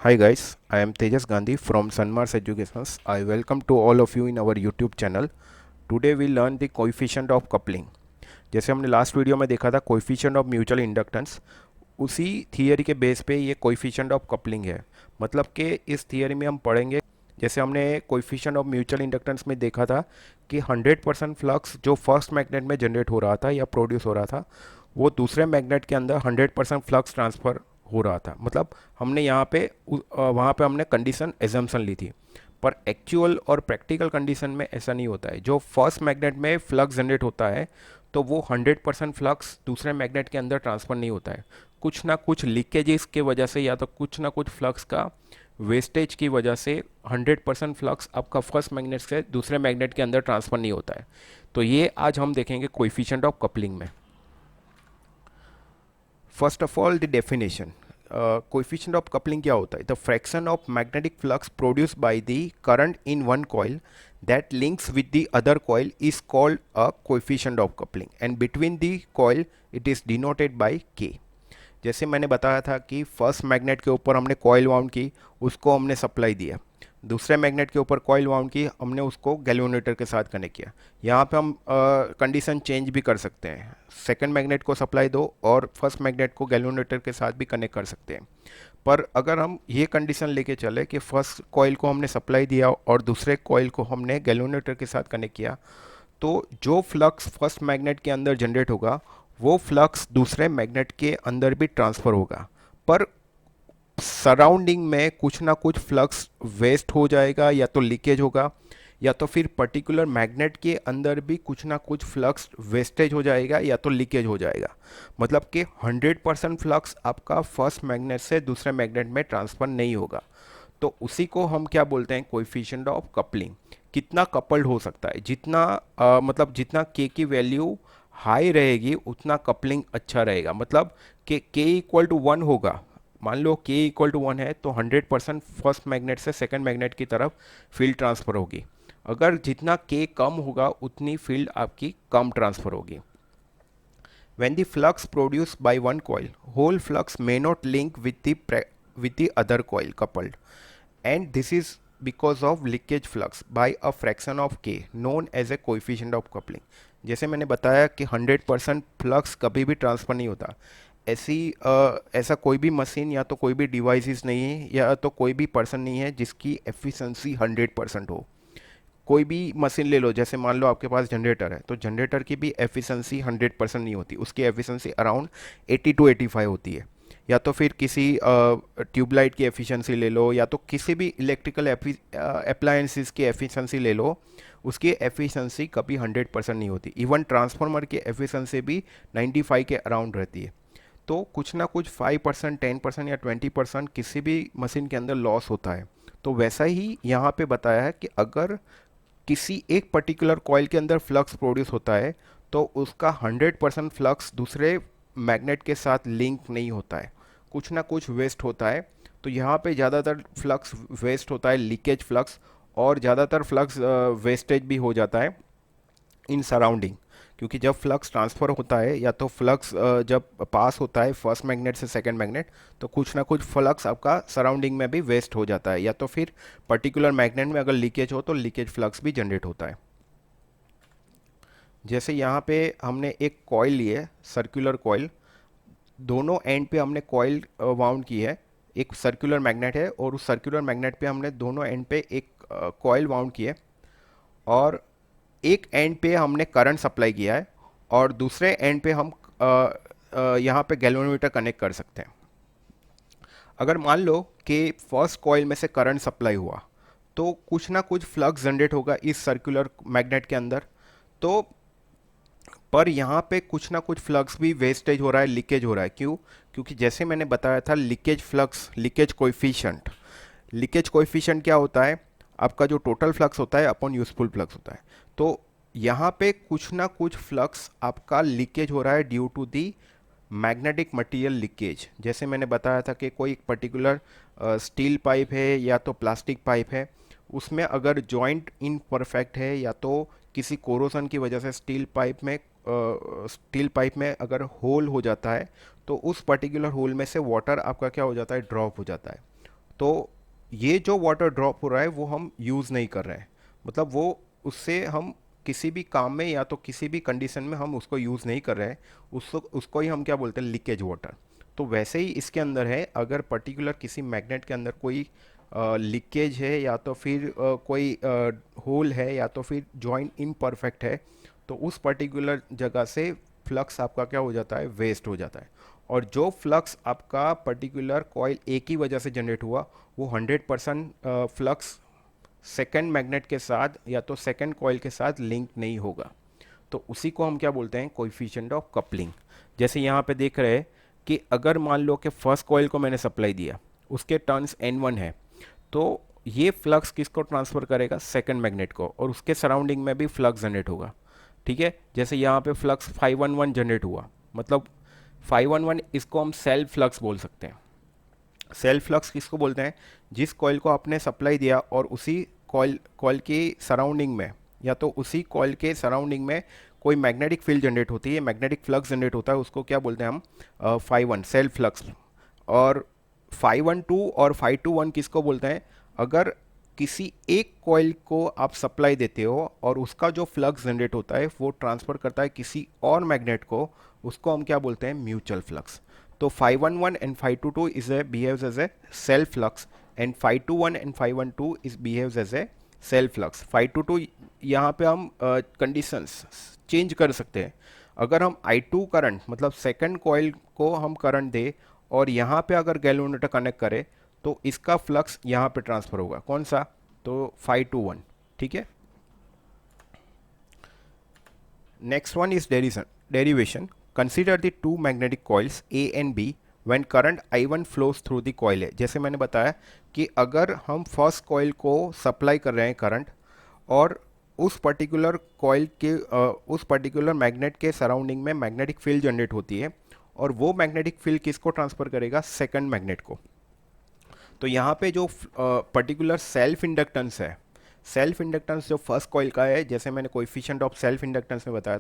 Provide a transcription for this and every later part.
Hi guys, I am Tejas Gandhi from Sunmars Educations. I welcome to all of you in our YouTube channel. Today we learn the coefficient of coupling. जैसे हमने last video में देखा था coefficient of mutual inductance, उसी theory के base पे ये coefficient of coupling है। मतलब कि इस थियरी में हम पढ़ेंगे, जैसे हमने कोएफिशिएंट ऑफ म्यूचुअल इंडक्टेंस में देखा था कि 100% फ्लक्स जो फर्स्ट मैग्नेट में जनरेट हो रहा था या प्रोड्यूस हो रहा था, वो दूसरे मैग्नेट के अंदर 100% फ्लक्स ट्रांसफ़र हो रहा था। मतलब हमने यहाँ पे वहाँ पे हमने कंडीशन एजम्पशन ली थी, पर एक्चुअल और प्रैक्टिकल कंडीशन में ऐसा नहीं होता है। जो फर्स्ट मैग्नेट में फ्लक्स जनरेट होता है तो वो 100% फ्लक्स दूसरे मैग्नेट के अंदर ट्रांसफ़र नहीं होता है। कुछ ना कुछ लीकेजेस के वजह से या तो कुछ ना कुछ फ्लक्स का वेस्टेज की वजह से 100% फ्लक्स आपका फर्स्ट मैग्नेट से दूसरे मैग्नेट के अंदर ट्रांसफ़र नहीं होता है। तो ये आज हम देखेंगे कोएफिशिएंट ऑफ कपलिंग में। First of all the definition, coefficient of coupling क्या होता है? The fraction of magnetic flux produced by the current in one coil that links with the other coil is called a coefficient of coupling, and between the coil it is denoted by K। जैसे मैंने बताया था कि first magnet के ऊपर हमने coil wound की, उसको हमने सप्लाई दिया। दूसरे मैग्नेट के ऊपर कॉइल वाउंड की, हमने उसको गैल्वेनोमीटर के साथ कनेक्ट किया। यहाँ पे हम कंडीशन चेंज भी कर सकते हैं, सेकंड मैग्नेट को सप्लाई दो और फर्स्ट मैग्नेट को गैल्वेनोमीटर के साथ भी कनेक्ट कर सकते हैं। पर अगर हम ये कंडीशन लेके चले कि फर्स्ट कॉइल को हमने सप्लाई दिया और दूसरे कॉइल को हमने गैल्वेनोमीटर के साथ कनेक्ट किया, तो जो फ्लक्स फर्स्ट मैग्नेट के अंदर जनरेट होगा वो फ्लक्स दूसरे मैग्नेट के अंदर भी ट्रांसफ़र होगा। पर सराउंडिंग में कुछ ना कुछ फ्लक्स वेस्ट हो जाएगा, या तो लीकेज होगा, या तो फिर पर्टिकुलर मैग्नेट के अंदर भी कुछ ना कुछ फ्लक्स वेस्टेज हो जाएगा या तो लीकेज हो जाएगा। मतलब कि 100% फ्लक्स आपका फर्स्ट मैग्नेट से दूसरे मैग्नेट में ट्रांसफ़र नहीं होगा। तो उसी को हम क्या बोलते हैं? Coefficient of coupling. कितना कपल्ड हो सकता है, जितना मतलब जितना के की वैल्यू हाई रहेगी उतना कपलिंग अच्छा रहेगा। मतलब कि के इक्वल टू 1 होगा, मान लो के इक्वल टू 1 है तो 100% फर्स्ट मैग्नेट से सेकंड मैग्नेट की तरफ फील्ड ट्रांसफ़र होगी। अगर जितना के कम होगा उतनी फील्ड आपकी कम ट्रांसफ़र होगी। When the flux produced by one coil, whole flux may not link with the other coil coupled, and this is because of leakage flux by a fraction of k known as a coefficient of coupling। जैसे मैंने बताया कि 100% flux कभी भी transfer नहीं होता। ऐसा कोई भी मशीन या तो कोई भी डिवाइसेस नहीं है या तो कोई भी पर्सन नहीं है जिसकी एफिशिएंसी 100% हो। कोई भी मशीन ले लो, जैसे मान लो आपके पास जनरेटर है, तो जनरेटर की भी एफिशिएंसी 100% नहीं होती, उसकी एफिशिएंसी अराउंड 80 टू 85 होती है। या तो फिर किसी ट्यूबलाइट की एफिशिएंसी ले लो, या तो किसी भी इलेक्ट्रिकल अप्लायंसेस की एफिशिएंसी ले लो, उसकी एफिशिएंसी कभी 100% नहीं होती। इवन ट्रांसफार्मर की एफिशिएंसी भी 95 के अराउंड रहती है। तो कुछ ना कुछ 5%, 10% या 20% किसी भी मशीन के अंदर लॉस होता है। तो वैसा ही यहाँ पे बताया है कि अगर किसी एक पर्टिकुलर कॉइल के अंदर फ्लक्स प्रोड्यूस होता है तो उसका 100% फ्लक्स दूसरे मैग्नेट के साथ लिंक नहीं होता है, कुछ ना कुछ वेस्ट होता है। तो यहाँ पे ज़्यादातर फ्लक्स वेस्ट होता है, लीकेज फ्लक्स, और ज़्यादातर फ्लक्स वेस्टेज भी हो जाता है इन सराउंडिंग। क्योंकि जब फ्लक्स ट्रांसफ़र होता है या तो फ्लक्स जब पास होता है फर्स्ट मैग्नेट से सेकंड मैग्नेट, तो कुछ ना कुछ फ्लक्स आपका सराउंडिंग में भी वेस्ट हो जाता है, या तो फिर पर्टिकुलर मैग्नेट में अगर लीकेज हो तो लीकेज फ्लक्स भी जनरेट होता है। जैसे यहाँ पे हमने एक कॉइल ली है, सर्कुलर कॉइल, दोनों एंड पे हमने कॉइल वाउंड की है। एक सर्कुलर मैग्नेट है और उस सर्कुलर मैग्नेट पे हमने दोनों एंड पे एक कॉइल वाउंड की है, और एक एंड पे हमने करंट सप्लाई किया है और दूसरे एंड पे हम यहाँ पे गैल्वेनोमीटर कनेक्ट कर सकते हैं। अगर मान लो कि फर्स्ट कॉइल में से करंट सप्लाई हुआ तो कुछ ना कुछ फ्लक्स जनरेट होगा इस सर्कुलर मैग्नेट के अंदर। तो पर यहाँ पे कुछ ना कुछ फ्लक्स भी वेस्टेज हो रहा है, लीकेज हो रहा है। क्यों? क्योंकि जैसे मैंने बताया था लीकेज फ्लक्स, लीकेज कोएफिशिएंट क्या होता है? आपका जो टोटल फ्लक्स होता है अपॉन यूजफुल फ्लक्स होता है। तो यहाँ पे कुछ ना कुछ फ्लक्स आपका लीकेज हो रहा है due to the magnetic material leakage. जैसे मैंने बताया था कि कोई पर्टिकुलर स्टील पाइप है या तो प्लास्टिक पाइप है, उसमें अगर जॉइंट इनपरफेक्ट है या तो किसी कोरोसन की वजह से स्टील पाइप में अगर होल हो जाता है, तो उस पर्टिकुलर होल में से वाटर आपका क्या हो जाता है? ड्रॉप हो जाता है। तो ये जो वाटर ड्रॉप हो रहा है वो हम यूज़ नहीं कर रहे हैं, मतलब वो उससे हम किसी भी काम में या तो किसी भी कंडीशन में हम उसको यूज़ नहीं कर रहे हैं, उसको ही हम क्या बोलते हैं, लीकेज वाटर। तो वैसे ही इसके अंदर है, अगर पर्टिकुलर किसी मैग्नेट के अंदर कोई लीकेज है या तो फिर कोई होल है या तो फिर जॉइंट इम्परफेक्ट है, तो उस पर्टिकुलर जगह से फ्लक्स आपका क्या हो जाता है, वेस्ट हो जाता है। और जो फ्लक्स आपका पर्टिकुलर कॉइल एक ही वजह से जनरेट हुआ, वो 100% फ्लक्स सेकंड मैग्नेट के साथ या तो सेकंड कॉइल के साथ लिंक नहीं होगा। तो उसी को हम क्या बोलते हैं, कोएफिशिएंट ऑफ कपलिंग। जैसे यहाँ पे देख रहे हैं कि अगर मान लो कि फर्स्ट कॉइल को मैंने सप्लाई दिया, उसके टर्न्स N1 है, तो ये फ्लक्स किसको ट्रांसफ़र करेगा, सेकंड मैग्नेट को, और उसके सराउंडिंग में भी फ्लक्स जनरेट होगा। ठीक है, जैसे यहाँ पे फ्लक्स 511 जनरेट हुआ, मतलब 511 इसको हम सेल्फ फ्लक्स बोल सकते हैं। सेल्फ फ्लक्स किसको बोलते हैं, जिस कॉइल को आपने सप्लाई दिया और उसी कॉइल कॉइल की सराउंडिंग में या तो उसी कॉइल के सराउंडिंग में कोई मैग्नेटिक फील्ड जनरेट होती है, मैग्नेटिक फ्लक्स जनरेट होता है, उसको क्या बोलते हैं हम, 5-1 सेल्फ फ्लक्स। और 512 और 521 किसको बोलते हैं, अगर किसी एक कॉइल को आप सप्लाई देते हो और उसका जो फ्लक्स जनरेट होता है वो ट्रांसफ़र करता है किसी और मैग्नेट को, उसको हम क्या बोलते हैं, म्यूचुअल फ्लक्स। तो 511 and 522 is a behaves as a self flux and 521 and 512 is behaves as a self flux। 522 यहाँ पे हम कंडीशंस चेंज कर सकते हैं। अगर हम I2 करंट मतलब सेकंड कॉइल को हम करंट दे और यहाँ पे अगर गैल्वेनोमीटर कनेक्ट करें, तो इसका फ्लक्स यहाँ पे ट्रांसफ़र होगा, कौन सा, तो 521। ठीक है, next one is derivation। Consider the two magnetic coils A and B when current I1 flows through the coil A। जैसे मैंने बताया कि अगर हम फर्स्ट कॉइल को सप्लाई कर रहे हैं करंट, और उस पर्टिकुलर कॉइल के उस पर्टिकुलर मैग्नेट के सराउंडिंग में मैग्नेटिक फील्ड जनरेट होती है, और वो मैग्नेटिक फील्ड किसको ट्रांसफ़र करेगा, सेकंड मैग्नेट को। तो यहाँ पे जो पर्टिकुलर सेल्फ इंडक्टेंस है, सेल्फ इंडक्टेंस जो फर्स्ट कॉइल का है, जैसे मैंने कोएफिशिएंट ऑफ सेल्फ इंडक्टेंस में बताया,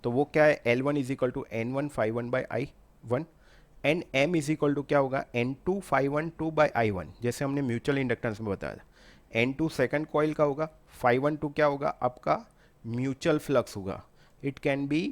तो वो क्या है, L1 is equal to N1 5 1 by I1, and M is equal to क्या होगा, N2 5 1 2 बाई I1, जैसे हमने म्यूचुअल इंडक्टेंस में बताया था। N2 सेकंड कॉइल का होगा, 512 क्या होगा, आपका म्यूचुअल फ्लक्स होगा। It can be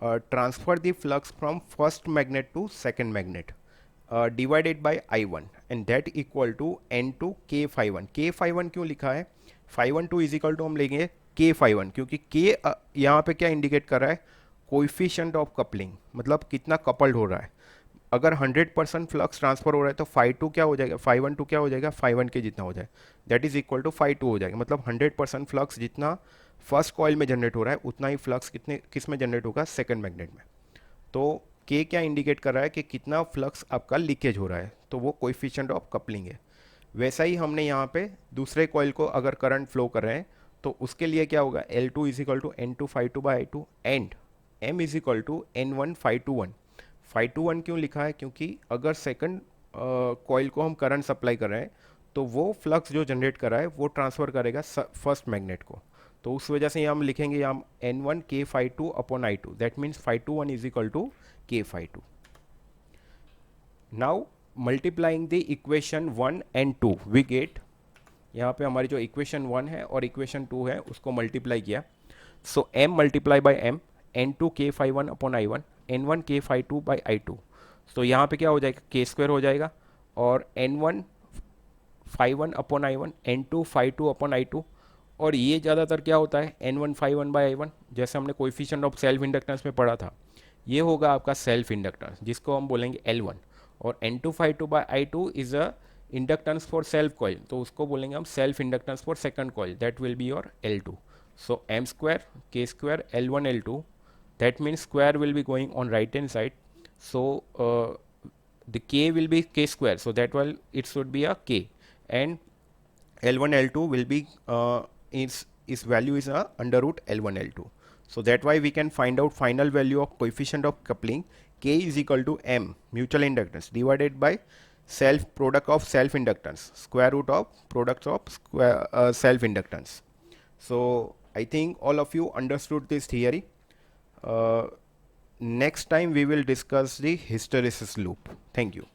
transfer the flux from first magnet to second magnet divided by I1 and that equal to N2 K51। K51 क्यों लिखा है, 512 इज इक्वल टू हम लेंगे K51, क्योंकि K यहाँ पे क्या इंडिकेट कर रहा है, कोएफिशिएंट ऑफ कपलिंग, मतलब कितना कपल्ड हो रहा है। अगर 100% फ्लक्स ट्रांसफर हो रहा है तो 5-2 क्या हो जाएगा, 5-1-2 क्या हो जाएगा, 5-1 के जितना हो जाए, दैट इज इक्वल टू 5-2 हो जाएगा। मतलब 100% फ्लक्स जितना फर्स्ट कॉइल में जनरेट हो रहा है उतना ही फ्लक्स किस में जनरेट होगा, सेकंड मैग्नेट में। तो के क्या इंडिकेट कर रहा है कि कितना फ्लक्स आपका लीकेज हो रहा है, तो वो कोएफिशिएंट ऑफ कपलिंग है। वैसा ही हमने यहाँ पे दूसरे कॉइल को अगर करंट फ्लो कर रहे हैं, तो उसके लिए क्या होगा, L2 is equal to N2 5-2 by I2 and M is equal to N1 5-2-1। 5-2-1 क्यों लिखा है, क्योंकि अगर सेकंड कॉइल को हम करंट सप्लाई कर रहे हैं, तो वो फ्लक्स जो जनरेट कर रहा है वो ट्रांसफ़र करेगा फर्स्ट मैग्नेट को। तो उस वजह से हम लिखेंगे हम N1 K52 upon I2, that means 5-2-1 is equal to K52। Now multiplying the equation 1 and 2 we get, यहाँ पे हमारी जो इक्वेशन 1 है और इक्वेशन 2 है उसको मल्टीप्लाई किया, सो M multiply by M, N2 K51 upon I1, N1 K52 by I2। तो यहाँ पे क्या हो जाएगा, K स्क्वायर हो जाएगा, और N1 51 upon I1, N2 52 upon I2। और ये ज़्यादातर क्या होता है, N1 51 बाई I1, जैसे हमने कोएफिशिएंट ऑफ सेल्फ इंडक्टेंस में पढ़ा था, ये होगा आपका सेल्फ इंडक्टेंस जिसको हम बोलेंगे L1। और N2 52 by I2 is a inductance for self coil, तो उसको बोलेंगे हम self inductance for second coil, that will be your L2। So M square K square L1 L2, that means square will be going on right hand side, so the K will be K square, so that will it should be a K, and L1 L2 will be its value is under root L1 L2, so that why we can find out final value of coefficient of coupling, K is equal to M mutual inductance divided by self product of self inductance square root of products of square self inductance. So I think all of you understood this theory. Next time we will discuss the hysteresis loop. Thank you.